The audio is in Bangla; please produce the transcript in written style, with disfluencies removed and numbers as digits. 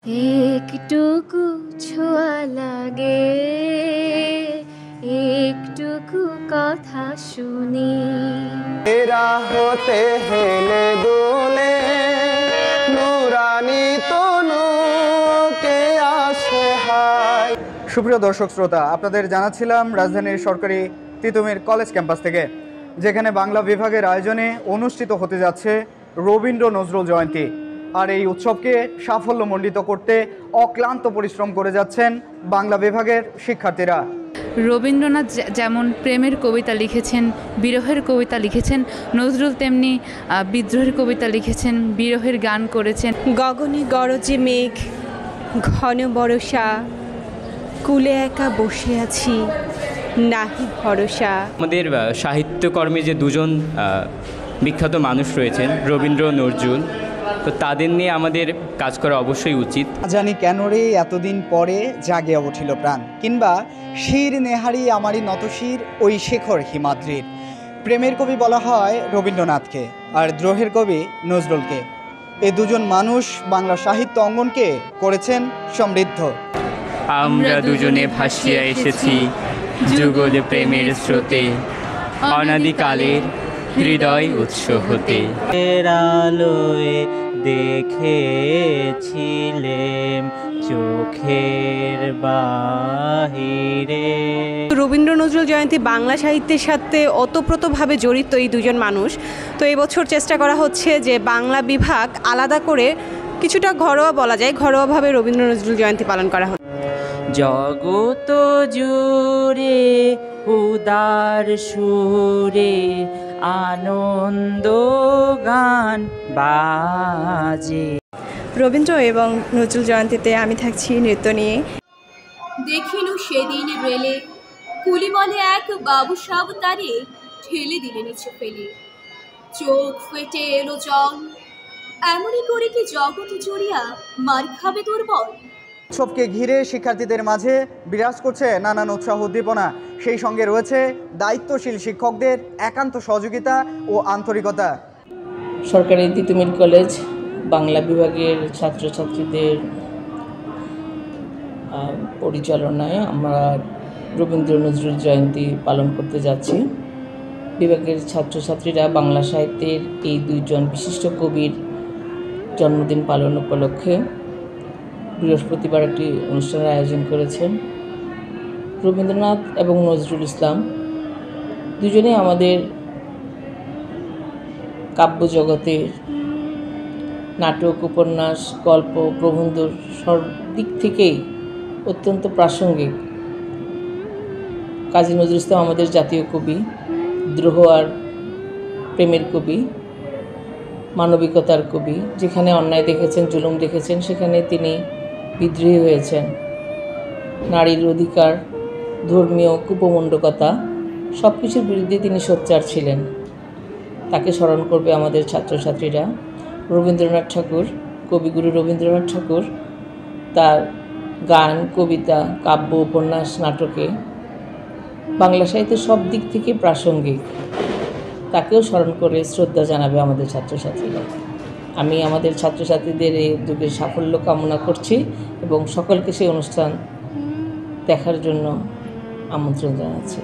একটুকু ছোঁয়া লাগে, একটুকু কথা শুনি, এরা হতে হেলে দোলে নুরানি তনু কে আসে হায়। সুপ্রিয় দর্শক শ্রোতা, আপনাদের জানাচ্ছিলাম রাজধানীর সরকারি তিতুমির কলেজ ক্যাম্পাস থেকে, যেখানে বাংলা বিভাগের আয়োজনে অনুষ্ঠিত হতে যাচ্ছে রবীন্দ্র নজরুল জয়ন্তী। আর এই উৎসবকে সাফল্যমণ্ডিত করতে অক্লান্ত পরিশ্রম করে যাচ্ছেন বাংলা বিভাগের শিক্ষার্থীরা। রবীন্দ্রনাথ যেমন প্রেমের কবিতা লিখেছেন, বিরহের কবিতা লিখেছেন, নজরুল তেমনি বিদ্রোহের কবিতা লিখেছেন, বিরহের গান করেছেন। গগনে গরজে মেঘ, ঘন বরষা, কুলে একা বসে আছি, নাহি ভরসা। আমাদের সাহিত্যকর্মে যে দুজন বিখ্যাত মানুষ রয়েছেন, রবীন্দ্র নজরুল, তো তাদের নিয়ে আমাদের কাজ করা অবশ্যই উচিত। জানি কেন রে এতদিন পরে জাগে উঠিল প্রাণ, কিংবা শির নেহারি আমারই নতশির ওই শেখর হিমাদ্রির। প্রেমের কবি বলা হয় রবীন্দ্রনাথকে, আর দ্রোহের কবি নজরুলকে। এই দুজন মানুষ বাংলা সাহিত্য অঙ্গনকে করেছেন সমৃদ্ধ। আমরা দুজনে ভাসিয়া এসেছি যুগলে প্রেমের স্রোতে, অনাদিকালের হৃদয় উৎস হতে। আলোয় দেখেছিলেম চোখের বাহিরে। রবীন্দ্র নজরুল জয়ন্তী বাংলা সাহিত্যের সাথে ওতপ্রোতভাবে জড়িত এই দুজন মানুষ। তো এবছর চেষ্টা করা হচ্ছে যে বাংলা বিভাগ আলাদা করে কিছুটা ঘরোয়া বলা যায়, ঘরোয়াভাবে রবীন্দ্র নজরুল জয়ন্তী পালন করা হচ্ছে। জগত জুড়ে উদার সুরে আনন্দ গান বাজে। রবীন্দ্র এবং নজরুল জয়ন্তীতে আমি থাকছি নৃত্য নিয়ে। দেখিনু সেদিন রেলে কুলি বলে এক বাবু সাব তারে ঠেলে দিলে নিচে ফেলে, চোখ ফেটে এলো জল, এমনই করে কি জগৎ জড়িয়া মার খাবে দুর্বল। উৎসবকে ঘিরে শিক্ষার্থীদের মাঝে বিরাজ করছে নানান উৎসাহ উদ্দীপনা। সেই সঙ্গে রয়েছে দায়িত্বশীল শিক্ষকদের একান্ত সহযোগিতা ও আন্তরিকতা। সরকারি তিতুমির কলেজ বাংলা বিভাগের ছাত্রছাত্রীদের পরিচালনায় আমরা রবীন্দ্র নজরুল জয়ন্তী পালন করতে যাচ্ছি। বিভাগের ছাত্রছাত্রীরা বাংলা সাহিত্যের এই দুইজন বিশিষ্ট কবির জন্মদিন পালন উপলক্ষে বৃহস্পতিবার একটি অনুষ্ঠানের আয়োজন করেছেন। রবীন্দ্রনাথ এবং নজরুল ইসলাম দুজনেই আমাদের কাব্য জগতের নাটক, উপন্যাস, গল্প, প্রবন্ধর সব দিক থেকেই অত্যন্ত প্রাসঙ্গিক। কাজী নজরুল ইসলাম আমাদের জাতীয় কবি, দ্রোহ আর প্রেমের কবি, মানবিকতার কবি। যেখানে অন্যায় দেখেছেন, জুলুম দেখেছেন, সেখানে তিনি বিদ্রোহী হয়েছেন। নারীর অধিকার, ধর্মীয় কুপমণ্ডকতা সব কিছুর বিরুদ্ধে তিনি সোচ্চার ছিলেন। তাকে স্মরণ করবে আমাদের ছাত্রছাত্রীরা। রবীন্দ্রনাথ ঠাকুর, কবিগুরু রবীন্দ্রনাথ ঠাকুর তার গান, কবিতা, কাব্য, উপন্যাস, নাটকে বাংলা সাহিত্যের সব দিক থেকে প্রাসঙ্গিক। তাকেও স্মরণ করে শ্রদ্ধা জানাবে আমাদের ছাত্রছাত্রীরা। আমি আমাদের ছাত্রছাত্রীদের এই উদ্যোগের সাফল্য কামনা করছি এবং সকলকে সেই অনুষ্ঠান দেখার জন্য আমন্ত্রণ জানাচ্ছি।